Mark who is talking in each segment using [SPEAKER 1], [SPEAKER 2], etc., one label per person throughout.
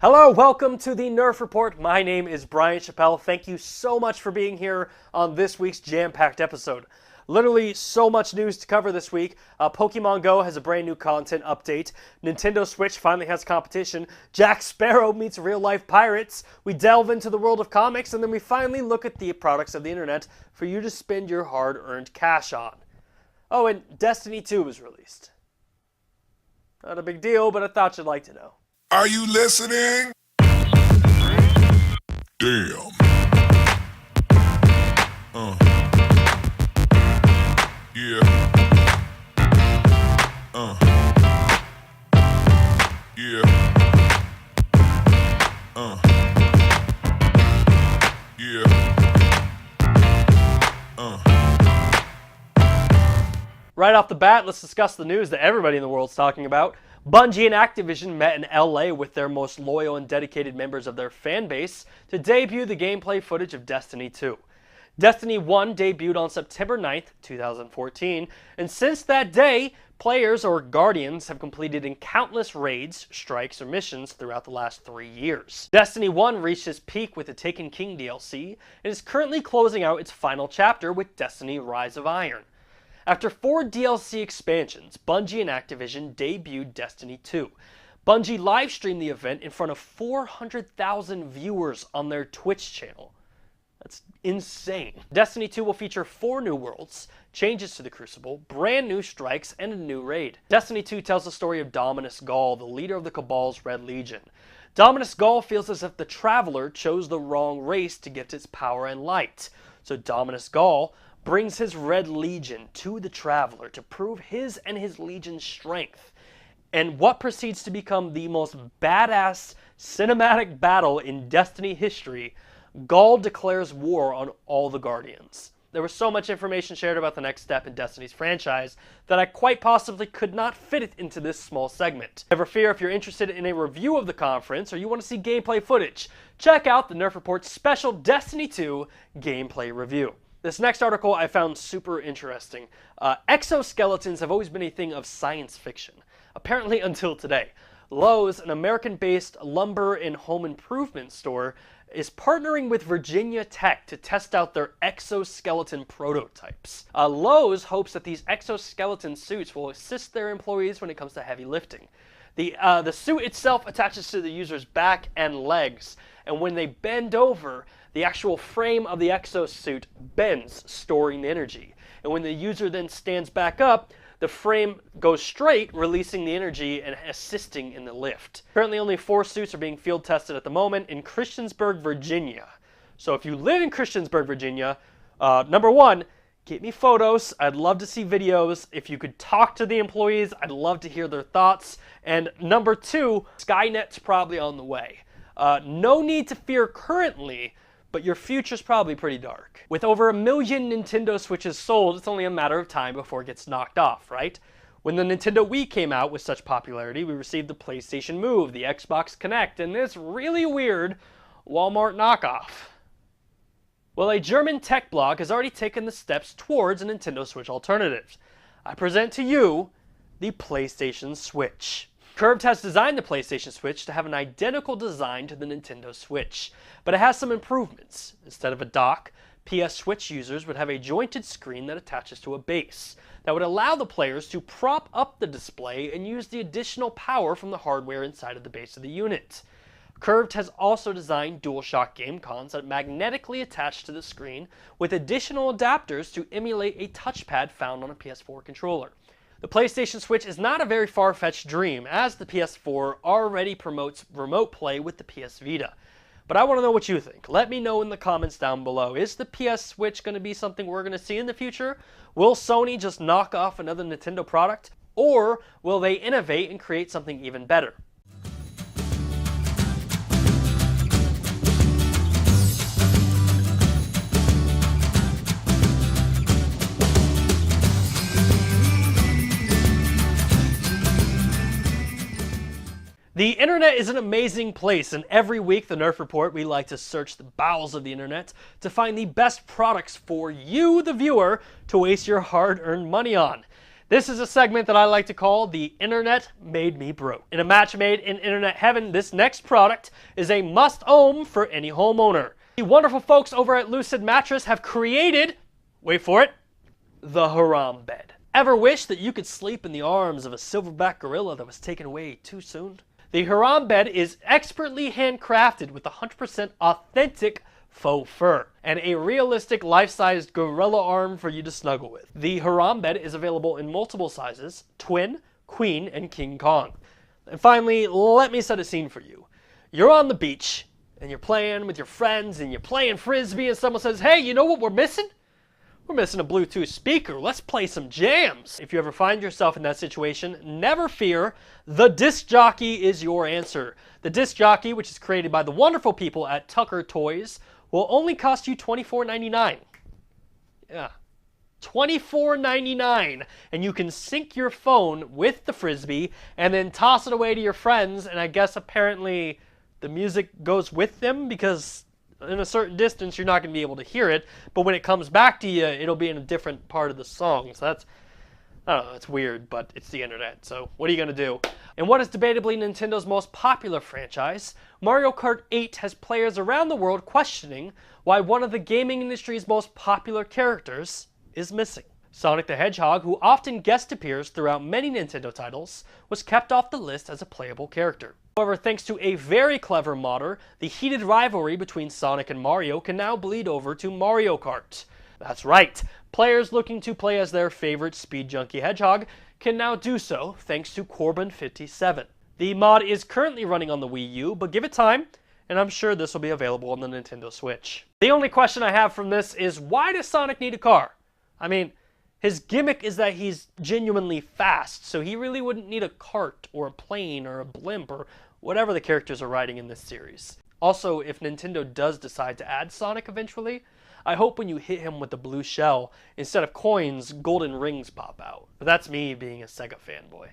[SPEAKER 1] Hello, welcome to the Nerf Report. My name is Bryant Chappel. Thank you so much for being here on this week's jam-packed episode. Literally so much news to cover this week. Pokemon Go has a brand new content update. Nintendo Switch finally has competition. Jack Sparrow meets real-life pirates. We delve into the world of comics, and then we finally look at the products of the internet for you to spend your hard-earned cash on. Oh, and Destiny 2 was released. Not a big deal, but I thought you'd like to know.
[SPEAKER 2] Are you listening? Damn. Yeah. Yeah. Yeah.
[SPEAKER 1] Right off the bat, let's discuss the news that everybody in the world's talking about. Bungie and Activision met in LA with their most loyal and dedicated members of their fan base to debut the gameplay footage of Destiny 2. Destiny 1 debuted on September 9th, 2014, and since that day, players or guardians have completed in countless raids, strikes, or missions throughout the last 3 years. Destiny 1 reached its peak with the Taken King DLC and is currently closing out its final chapter with Destiny Rise of Iron. After 4 DLC expansions, Bungie and Activision debuted Destiny 2. Bungie livestreamed the event in front of 400,000 viewers on their Twitch channel. That's insane. Destiny 2 will feature 4 new worlds, changes to the Crucible, brand new strikes, and a new raid. Destiny 2 tells the story of Dominus Gall, the leader of the Cabal's Red Legion. Dominus Gall feels as if the Traveler chose the wrong race to get its power and light. So Dominus Gall brings his Red Legion to the Traveler to prove his and his Legion's strength. And what proceeds to become the most badass cinematic battle in Destiny history, Gall declares war on all the Guardians. There was so much information shared about the next step in Destiny's franchise that I quite possibly could not fit it into this small segment. Never fear, if you're interested in a review of the conference or you want to see gameplay footage, check out the Nerf Report special Destiny 2 gameplay review. This next article I found super interesting. Exoskeletons have always been a thing of science fiction, apparently until today. Lowe's, an American-based lumber and home improvement store, is partnering with Virginia Tech to test out their exoskeleton prototypes. Lowe's hopes that these exoskeleton suits will assist their employees when it comes to heavy lifting. The suit itself attaches to the user's back and legs, and when they bend over, the actual frame of the exosuit bends, storing the energy. And when the user then stands back up, the frame goes straight, releasing the energy and assisting in the lift. Currently, only 4 suits are being field tested at the moment in Christiansburg, Virginia. So if you live in Christiansburg, Virginia, number 1, get me photos. I'd love to see videos. If you could talk to the employees, I'd love to hear their thoughts. And number 2, Skynet's probably on the way. No need to fear currently, but your future's probably pretty dark. With over 1 million Nintendo Switches sold, it's only a matter of time before it gets knocked off, right? When the Nintendo Wii came out with such popularity, we received the PlayStation Move, the Xbox Kinect, and this really weird Walmart knockoff. Well, a German tech blog has already taken the steps towards a Nintendo Switch alternative. I present to you the PlayStation Switch. Curved has designed the PlayStation Switch to have an identical design to the Nintendo Switch, but it has some improvements. Instead of a dock, PS Switch users would have a jointed screen that attaches to a base that would allow the players to prop up the display and use the additional power from the hardware inside of the base of the unit. Curved has also designed DualShock game cons that magnetically attach to the screen with additional adapters to emulate a touchpad found on a PS4 controller. The PlayStation Switch is not a very far-fetched dream, as the PS4 already promotes remote play with the PS Vita. But I want to know what you think. Let me know in the comments down below. Is the PS Switch going to be something we're going to see in the future? Will Sony just knock off another Nintendo product? Or will they innovate and create something even better? The internet is an amazing place, and every week, the Nerf Report, we like to search the bowels of the internet to find the best products for you, the viewer, to waste your hard-earned money on. This is a segment that I like to call The Internet Made Me Broke. In a match made in internet heaven, this next product is a must-own for any homeowner. The wonderful folks over at Lucid Mattress have created, wait for it, the Haram Bed. Ever wish that you could sleep in the arms of a silverback gorilla that was taken away too soon? The Haram Bed is expertly handcrafted with 100% authentic faux fur and a realistic life-sized gorilla arm for you to snuggle with. The Haram Bed is available in multiple sizes: twin, queen, and king Kong. And finally, let me set a scene for you. You're on the beach and you're playing with your friends and you're playing frisbee and someone says, "Hey, you know what we're missing? We're missing a Bluetooth speaker. Let's play some jams." If you ever find yourself in that situation, never fear. The disc jockey is your answer. The disc jockey, which is created by the wonderful people at Tucker Toys, will only cost you $24.99. Yeah, $24.99. And you can sync your phone with the frisbee and then toss it away to your friends. And I guess apparently the music goes with them, because in a certain distance you're not going to be able to hear it, but when it comes back to you, it'll be in a different part of the song. So that's, I don't know, it's weird, but it's the internet, so what are you going to do? And what is debatably Nintendo's most popular franchise, Mario Kart 8 has players around the world questioning why one of the gaming industry's most popular characters is missing. Sonic the Hedgehog, who often guest appears throughout many Nintendo titles, was kept off the list as a playable character. However, thanks to a very clever modder, the heated rivalry between Sonic and Mario can now bleed over to Mario Kart. That's right, players looking to play as their favorite speed junkie hedgehog can now do so thanks to Corbin57. The mod is currently running on the Wii U, but give it time, and I'm sure this will be available on the Nintendo Switch. The only question I have from this is, why does Sonic need a car? I mean, his gimmick is that he's genuinely fast, so he really wouldn't need a cart or a plane or a blimp or whatever the characters are riding in this series. Also, if Nintendo does decide to add Sonic eventually, I hope when you hit him with the blue shell, instead of coins, golden rings pop out. But that's me being a Sega fanboy.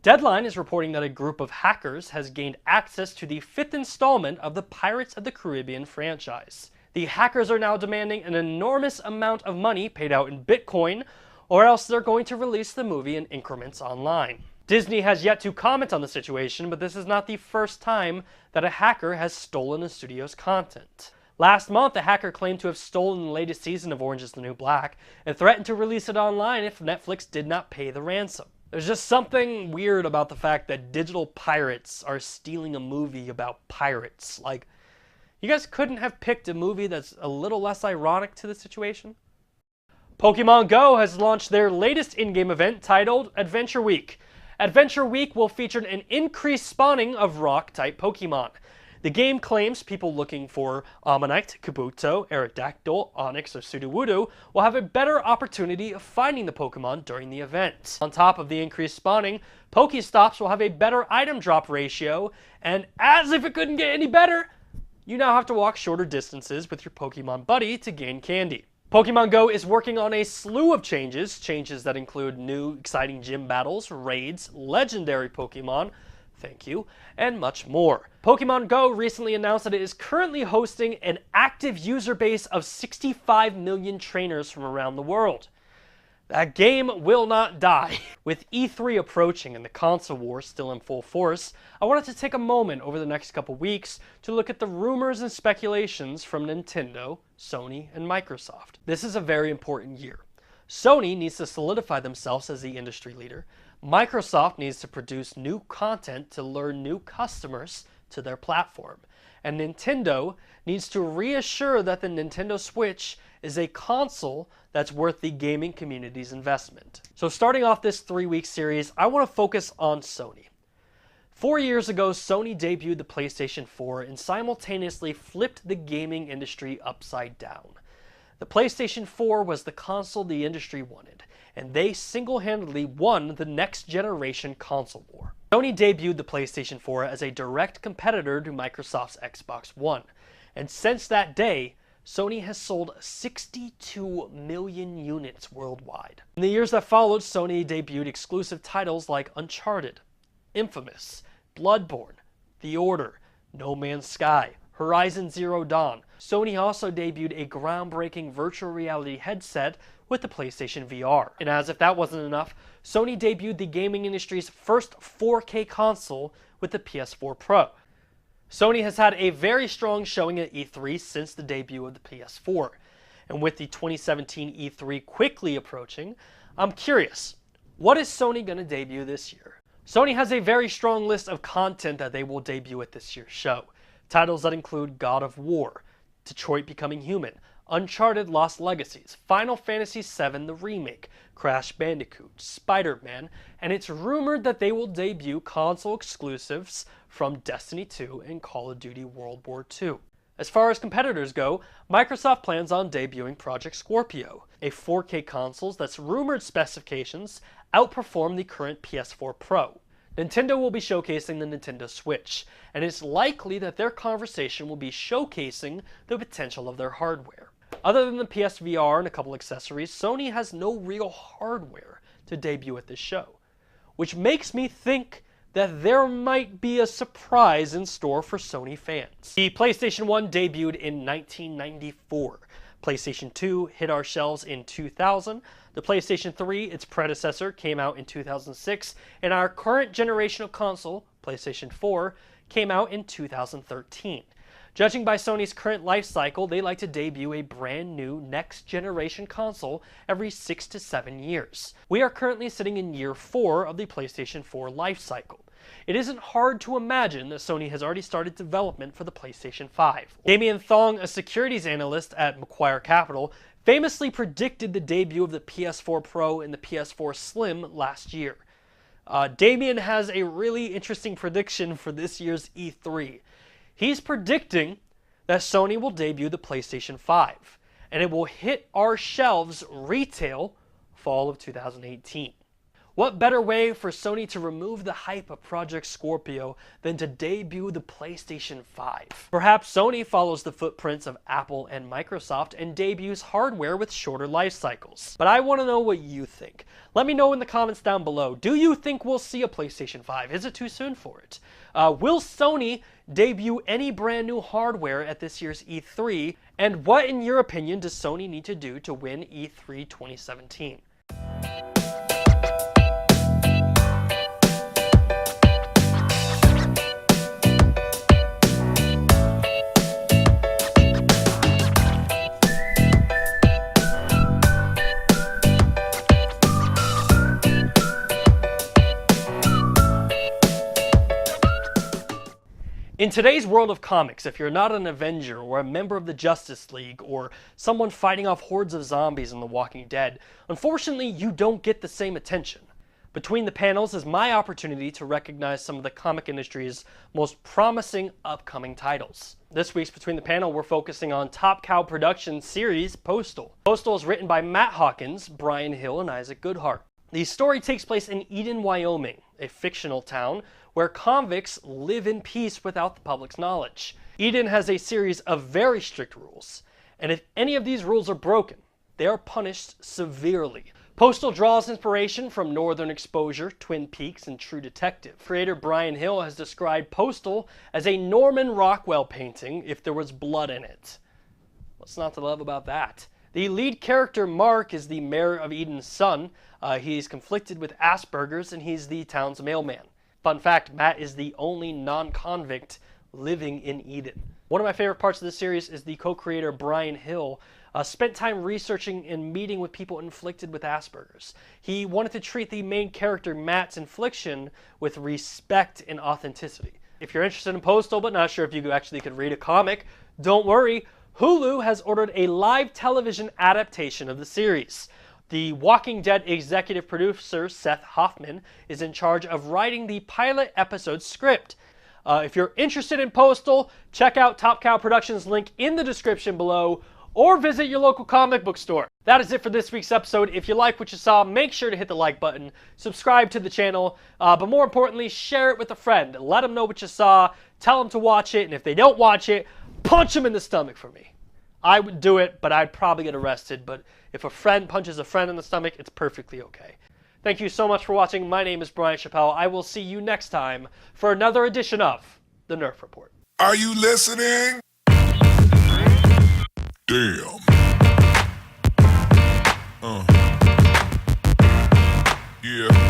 [SPEAKER 1] Deadline is reporting that a group of hackers has gained access to the 5th installment of the Pirates of the Caribbean franchise. The hackers are now demanding an enormous amount of money paid out in Bitcoin, or else they're going to release the movie in increments online. Disney has yet to comment on the situation, but this is not the first time that a hacker has stolen a studio's content. Last month, a hacker claimed to have stolen the latest season of Orange is the New Black and threatened to release it online if Netflix did not pay the ransom. There's just something weird about the fact that digital pirates are stealing a movie about pirates. Like, you guys couldn't have picked a movie that's a little less ironic to the situation? Pokemon Go has launched their latest in-game event titled Adventure Week. Adventure Week will feature an increased spawning of rock-type Pokemon. The game claims people looking for Ammonite, Kabuto, Aerodactyl, Onix, or Sudowoodo will have a better opportunity of finding the Pokemon during the event. On top of the increased spawning, Pokestops will have a better item drop ratio, and as if it couldn't get any better, you now have to walk shorter distances with your Pokemon buddy to gain candy. Pokemon Go is working on a slew of changes that include new exciting gym battles, raids, legendary Pokemon, thank you, and much more. Pokemon Go recently announced that it is currently hosting an active user base of 65 million trainers from around the world. That game will not die. With E3 approaching and the console war still in full force, I wanted to take a moment over the next couple weeks to look at the rumors and speculations from Nintendo, Sony, and Microsoft. This is a very important year. Sony needs to solidify themselves as the industry leader. Microsoft needs to produce new content to lure new customers to their platform. And Nintendo needs to reassure that the Nintendo Switch is a console that's worth the gaming community's investment. So starting off this 3-week series, I want to focus on Sony. 4 years ago, Sony debuted the PlayStation 4 and simultaneously flipped the gaming industry upside down. The PlayStation 4 was the console the industry wanted, and they single-handedly won the next generation console war. Sony debuted the PlayStation 4 as a direct competitor to Microsoft's Xbox One, and since that day, Sony has sold 62 million units worldwide. In the years that followed, Sony debuted exclusive titles like Uncharted, Infamous, Bloodborne, The Order, No Man's Sky, Horizon Zero Dawn. Sony also debuted a groundbreaking virtual reality headset with the PlayStation VR. And as if that wasn't enough, Sony debuted the gaming industry's first 4K console with the PS4 Pro. Sony has had a very strong showing at E3 since the debut of the PS4. And with the 2017 E3 quickly approaching, I'm curious, what is Sony going to debut this year? Sony has a very strong list of content that they will debut at this year's show. Titles that include God of War, Detroit Becoming Human, Uncharted Lost Legacies, Final Fantasy VII The Remake, Crash Bandicoot, Spider-Man, and it's rumored that they will debut console exclusives from Destiny 2 and Call of Duty World War II. As far as competitors go, Microsoft plans on debuting Project Scorpio, a 4K console that's rumored specifications outperform the current PS4 Pro. Nintendo will be showcasing the Nintendo Switch, and it's likely that their conversation will be showcasing the potential of their hardware. Other than the PSVR and a couple accessories, Sony has no real hardware to debut at this show, which makes me think that there might be a surprise in store for Sony fans. The PlayStation 1 debuted in 1994. PlayStation 2 hit our shelves in 2000. The PlayStation 3, its predecessor, came out in 2006, and our current generational console, PlayStation 4, came out in 2013. Judging by Sony's current life cycle, they like to debut a brand new next generation console every 6 to 7 years. We are currently sitting in year 4 of the PlayStation 4 life cycle. It isn't hard to imagine that Sony has already started development for the PlayStation 5. Damien Thong, a securities analyst at Macquarie Capital, famously predicted the debut of the PS4 Pro and the PS4 Slim last year. Damien has a really interesting prediction for this year's E3. He's predicting that Sony will debut the PlayStation 5, and it will hit our shelves retail fall of 2018. What better way for Sony to remove the hype of Project Scorpio than to debut the PlayStation 5? Perhaps Sony follows the footprints of Apple and Microsoft and debuts hardware with shorter life cycles. But I want to know what you think. Let me know in the comments down below. Do you think we'll see a PlayStation 5? Is it too soon for it? Will Sony debut any brand new hardware at this year's E3? And what, in your opinion, does Sony need to do to win E3 2017? In today's world of comics, if you're not an Avenger or a member of the Justice League or someone fighting off hordes of zombies in The Walking Dead, unfortunately you don't get the same attention. Between the panels is my opportunity to recognize some of the comic industry's most promising upcoming titles. This week's Between the Panel, we're focusing on Top Cow Productions series Postal. Postal is written by Matt Hawkins, Brian Hill, and Isaac Goodhart. The story takes place in Eden, Wyoming, a fictional town where convicts live in peace without the public's knowledge. Eden has a series of very strict rules, and if any of these rules are broken, they are punished severely. Postal draws inspiration from Northern Exposure, Twin Peaks, and True Detective. Creator Brian Hill has described Postal as a Norman Rockwell painting if there was blood in it. What's not to love about that? The lead character, Mark, is the mayor of Eden's son. He's conflicted with Asperger's, and he's the town's mailman. Fun fact, Matt is the only non-convict living in Eden. One of my favorite parts of this series is the co-creator Brian Hill spent time researching and meeting with people inflicted with Asperger's. He wanted to treat the main character, Matt's infliction, with respect and authenticity. If you're interested in Postal but not sure if you actually could read a comic, don't worry. Hulu has ordered a live television adaptation of the series. The Walking Dead executive producer, Seth Hoffman, is in charge of writing the pilot episode script. If you're interested in Postal, check out Top Cow Productions link in the description below, or visit your local comic book store. That is it for this week's episode. If you like what you saw, make sure to hit the like button, subscribe to the channel, but more importantly, share it with a friend. Let them know what you saw, tell them to watch it, and if they don't watch it, punch them in the stomach for me. I would do it, but I'd probably get arrested. But if a friend punches a friend in the stomach, it's perfectly okay. Thank you so much for watching. My name is Bryant Chappel. I will see you next time for another edition of the Nerf Report.
[SPEAKER 2] Are you listening? Damn. Yeah.